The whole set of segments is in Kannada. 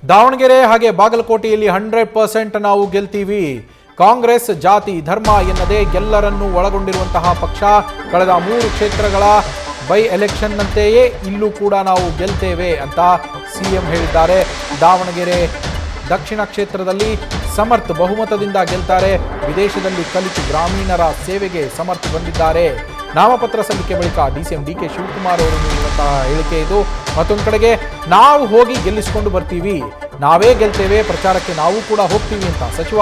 ದಾವಣಗೆರೆ ಹಾಗೆ ಬಾಗಲಕೋಟೆಯಲ್ಲಿ 100% ನಾವು ಗೆಲ್ತೀವಿ. ಕಾಂಗ್ರೆಸ್ ಜಾತಿ ಧರ್ಮ ಎನ್ನದೇ ಎಲ್ಲರನ್ನೂ ಒಳಗೊಂಡಿರುವಂತಹ ಪಕ್ಷ. ಕಳೆದ 3 ಕ್ಷೇತ್ರಗಳ ಬೈ ಎಲೆಕ್ಷನ್ ನಂತೆಯೇ ಇಲ್ಲೂ ಕೂಡ ನಾವು ಗೆಲ್ತೇವೆ ಅಂತ ಸಿಎಂ ಹೇಳಿದ್ದಾರೆ. ದಾವಣಗೆರೆ ದಕ್ಷಿಣ ಕ್ಷೇತ್ರದಲ್ಲಿ ಸಮರ್ಥ್ ಬಹುಮತದಿಂದ ಗೆಲ್ತಾರೆ. ವಿದೇಶದಲ್ಲಿ ಕಲಿತು ಗ್ರಾಮೀಣರ ಸೇವೆಗೆ ಸಮರ್ಥ್ ಬಂದಿದ್ದಾರೆ. ನಾಮಪತ್ರ ಸಲ್ಲಿಕೆ ಬಳಿಕ ಡಿಸಿಎಂ ಡಿಕೆ ಶಿವಕುಮಾರ್ ಅವರು ನೀಡಿರುವಂತಹ ಹೇಳಿಕೆ ಇದು. ಮತ್ತೊಂದು ಕಡೆಗೆ ನಾವು ಹೋಗಿ ಗೆಲ್ಲಿಸಿಕೊಂಡು ಬರ್ತೀವಿ, ನಾವೇ ಗೆಲ್ತೇವೆ, ಪ್ರಚಾರಕ್ಕೆ ನಾವು ಕೂಡ ಹೋಗ್ತೀವಿ ಅಂತ ಸಚಿವ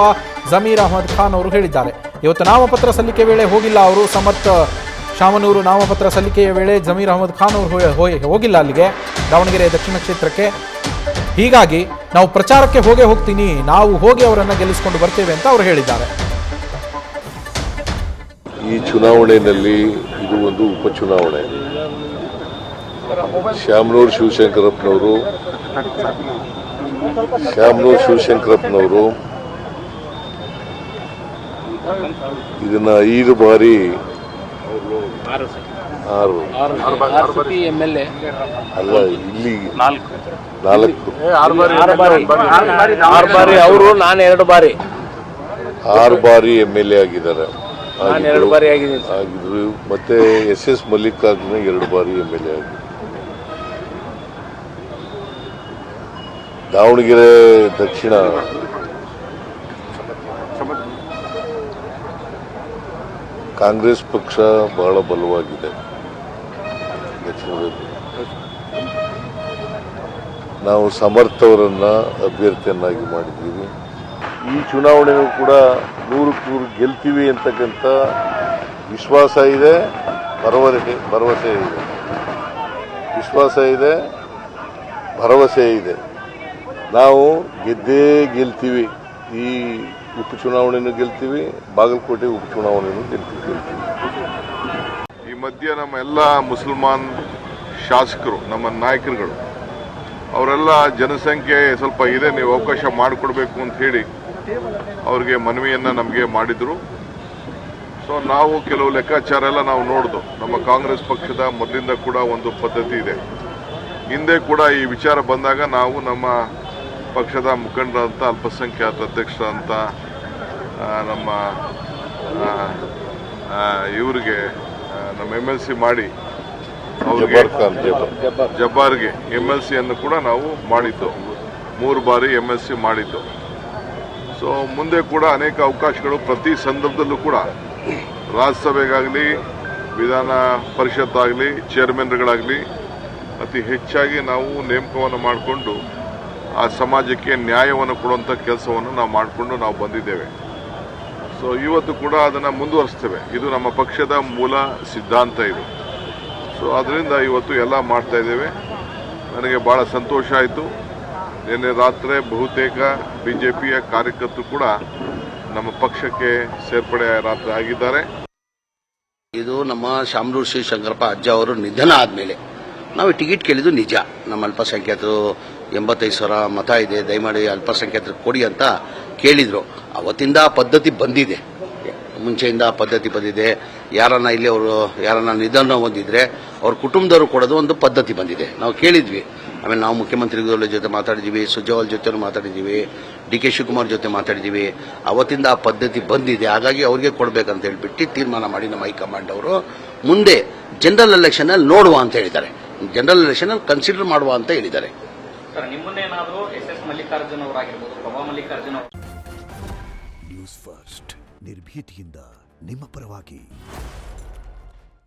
ಜಮೀರ್ ಅಹಮದ್ ಖಾನ್ ಅವರು ಹೇಳಿದ್ದಾರೆ. ಇವತ್ತು ನಾಮಪತ್ರ ಸಲ್ಲಿಕೆ ವೇಳೆ ಹೋಗಿಲ್ಲ ಅವರು. ಸಮರ್ಥ್ ಶಾಮನೂರು ನಾಮಪತ್ರ ಸಲ್ಲಿಕೆಯ ವೇಳೆ ಜಮೀರ್ ಅಹಮದ್ ಖಾನ್ ಅವರು ಹೋಗಿಲ್ಲ ಅಲ್ಲಿಗೆ ದಾವಣಗೆರೆ ದಕ್ಷಿಣ ಕ್ಷೇತ್ರಕ್ಕೆ. ಹೀಗಾಗಿ ನಾವು ಪ್ರಚಾರಕ್ಕೆ ಹೋಗ್ತೀನಿ, ನಾವು ಹೋಗಿ ಅವರನ್ನು ಗೆಲ್ಲಿಸಿಕೊಂಡು ಬರ್ತೇವೆ ಅಂತ ಅವರು ಹೇಳಿದ್ದಾರೆ. ಈ ಚುನಾವಣೆಯಲ್ಲಿ ಇದು ಒಂದು ಉಪಚುನಾವಣೆ. ಶಾಮನೂರು ಶಿವಶಂಕರಪ್ಪನವರು ಇದನ್ನ 5 ಬಾರಿ ಅಲ್ಲ, ಇಲ್ಲಿ 6 ಬಾರಿ MLA ಆಗಿದ್ದಾರೆ ಆಗಿದ್ರು. ಮತ್ತೆ SS ಮಲ್ಲಿಕಾರ್ಜುನ 2 ಬಾರಿ MLA ಆಗಿದ್ರು. ದಾವಣಗೆರೆ ದಕ್ಷಿಣ ಕಾಂಗ್ರೆಸ್ ಪಕ್ಷ ಬಹಳ ಬಲವಾಗಿದೆ. ದಕ್ಷಿಣದಲ್ಲಿ ನಾವು ಸಮರ್ಥ್ ಅವರನ್ನ ಅಭ್ಯರ್ಥಿಯನ್ನಾಗಿ ಮಾಡಿದ್ದೀವಿ. ಈ ಚುನಾವಣೆಯೂ ಕೂಡ 100% ಗೆಲ್ತೀವಿ ಅಂತಕ್ಕಂಥ ವಿಶ್ವಾಸ ಇದೆ, ಭರವಸೆ ಇದೆ. ನಾವು ಗೆದ್ದೇ ಗೆಲ್ತೀವಿ. ಈ ಉಪಚುನಾವಣೆನೂ ಗೆಲ್ತೀವಿ, ಬಾಗಲಕೋಟೆ ಉಪಚುನಾವಣೆನೂ ಗೆಲ್ತೀವಿ. ಈ ಮಧ್ಯೆ ನಮ್ಮ ಎಲ್ಲ ಮುಸಲ್ಮಾನ್ ಶಾಸಕರು, ನಮ್ಮ ನಾಯಕರುಗಳು, ಅವರೆಲ್ಲ ಜನಸಂಖ್ಯೆ ಸ್ವಲ್ಪ ಇದೆ, ನೀವು ಅವಕಾಶ ಮಾಡಿಕೊಡ್ಬೇಕು ಅಂತ ಹೇಳಿ ಅವ್ರಿಗೆ ಮನವಿಯನ್ನ ನಮಗೆ ಮಾಡಿದ್ರು. ಸೊ ನಾವು ಕೆಲವು ಲೆಕ್ಕಾಚಾರ ಎಲ್ಲ ನಾವು ನೋಡಿದ್ವು. ನಮ್ಮ ಕಾಂಗ್ರೆಸ್ ಪಕ್ಷದ ಮೊದಲಿಂದ ಕೂಡ ಒಂದು ಪದ್ಧತಿ ಇದೆ. ಹಿಂದೆ ಕೂಡ ಈ ವಿಚಾರ ಬಂದಾಗ ನಾವು ನಮ್ಮ ಪಕ್ಷದ ಮುಖಂಡರಂತ ಅಲ್ಪಸಂಖ್ಯಾತ ಅಧ್ಯಕ್ಷರಂತ ನಮ್ಮ ಇವರಿಗೆ ನಮ್ಮ MLC ಮಾಡಿ ಅವ್ರಿಗೆ ಜಬ್ಬಾರ್ಗೆ MLC ಅನ್ನು ಕೂಡ ನಾವು ಮಾಡಿದ್ದು. 3 ಬಾರಿ MLC ಮಾಡಿದ್ದು. ಸೊ ಮುಂದೆ ಕೂಡ ಅನೇಕ ಅವಕಾಶಗಳು ಪ್ರತಿ ಸಂದರ್ಭದಲ್ಲೂ ಕೂಡ ರಾಜ್ಯಸಭೆಗಾಗಲಿ, ವಿಧಾನ ಪರಿಷತ್ ಆಗಲಿ, ಚೇರ್ಮನ್ಗಳಾಗಲಿ ಅತಿ ಹೆಚ್ಚಾಗಿ ನಾವು ನೇಮಕವನ್ನು ಮಾಡಿಕೊಂಡು ಆ ಸಮಾಜಕ್ಕೆ ನ್ಯಾಯವನ್ನು ಕೊಡುವಂಥ ಕೆಲಸವನ್ನು ನಾವು ಮಾಡಿಕೊಂಡು ನಾವು ಬಂದಿದ್ದೇವೆ. ಸೊ ಇವತ್ತು ಕೂಡ ಅದನ್ನು ಮುಂದುವರಿಸ್ತೇವೆ. ಇದು ನಮ್ಮ ಪಕ್ಷದ ಮೂಲ ಸಿದ್ಧಾಂತ ಇದು. ಸೊ ಅದರಿಂದ ಇವತ್ತು ಎಲ್ಲ ಮಾಡ್ತಾ ಇದ್ದೇವೆ. ನನಗೆ ಭಾಳ ಸಂತೋಷ ಆಯಿತು. ನಿನ್ನೆ ರಾತ್ರಿ ಬಹುತೇಕ BJPಯ ಕಾರ್ಯಕರ್ತರು ಕೂಡ ನಮ್ಮ ಪಕ್ಷಕ್ಕೆ ಸೇರ್ಪಡೆ ರಾತ್ರಿ ಆಗಿದ್ದಾರೆ. ಇದು ನಮ್ಮ ಶಾಮನೂರು ಶಿವಶಂಕರಪ್ಪ ಅಜ್ಜ ಅವರು ನಿಧನ ಆದಮೇಲೆ ನಾವು ಟಿಕೆಟ್ ಕೇಳಿದ್ದು ನಿಜ. ನಮ್ಮ ಅಲ್ಪಸಂಖ್ಯಾತರು 85,000 ಮತ ಇದೆ, ದಯಮಾಡಿ ಅಲ್ಪಸಂಖ್ಯಾತರು ಕೊಡಿ ಅಂತ ಕೇಳಿದ್ರು. ಅವತ್ತಿಂದ ಆ ಪದ್ಧತಿ ಬಂದಿದೆ, ಮುಂಚೆಯಿಂದ ಆ ಪದ್ಧತಿ ಬಂದಿದೆ. ಯಾರನ್ನ ನಿಧನ ಹೊಂದಿದ್ರೆ ಅವ್ರ ಕುಟುಂಬದವರು ಕೊಡೋದು ಒಂದು ಪದ್ಧತಿ ಬಂದಿದೆ. ನಾವು ಕೇಳಿದ್ವಿ. ಆಮೇಲೆ ನಾವು ಮುಖ್ಯಮಂತ್ರಿಗಳ ಜೊತೆ ಮಾತಾಡಿದ್ದೀವಿ, ಸುಜಾವಲ್ ಜೊತೆ ಮಾತಾಡಿದ್ದೀವಿ, DK ಶಿವಕುಮಾರ್ ಜೊತೆ ಮಾತಾಡಿದ್ದೀವಿ. ಅವತ್ತಿಂದ ಆ ಪದ್ಧತಿ ಬಂದಿದೆ. ಹಾಗಾಗಿ ಅವ್ರಿಗೆ ಕೊಡಬೇಕಂತ ಹೇಳ್ಬಿಟ್ಟು ತೀರ್ಮಾನ ಮಾಡಿ ನಮ್ಮ ಹೈಕಮಾಂಡ್ ಅವರು ಮುಂದೆ ಜನರಲ್ ಎಲೆಕ್ಷನ್ ಅಲ್ಲಿ ನೋಡುವ ಅಂತ ಹೇಳಿದ್ದಾರೆ. ಜನರಲ್ ಎಲೆಕ್ಷನ್ ಅಲ್ಲಿ ಕನ್ಸಿಡರ್ ಮಾಡುವ ಅಂತ ಹೇಳಿದ್ದಾರೆ. ನ್ಯೂಸ್ ಫಸ್ಟ್ ನಿರ್ಭೀತಿಯಿಂದ ನಿಮ್ಮ ಪರವಾಗಿ.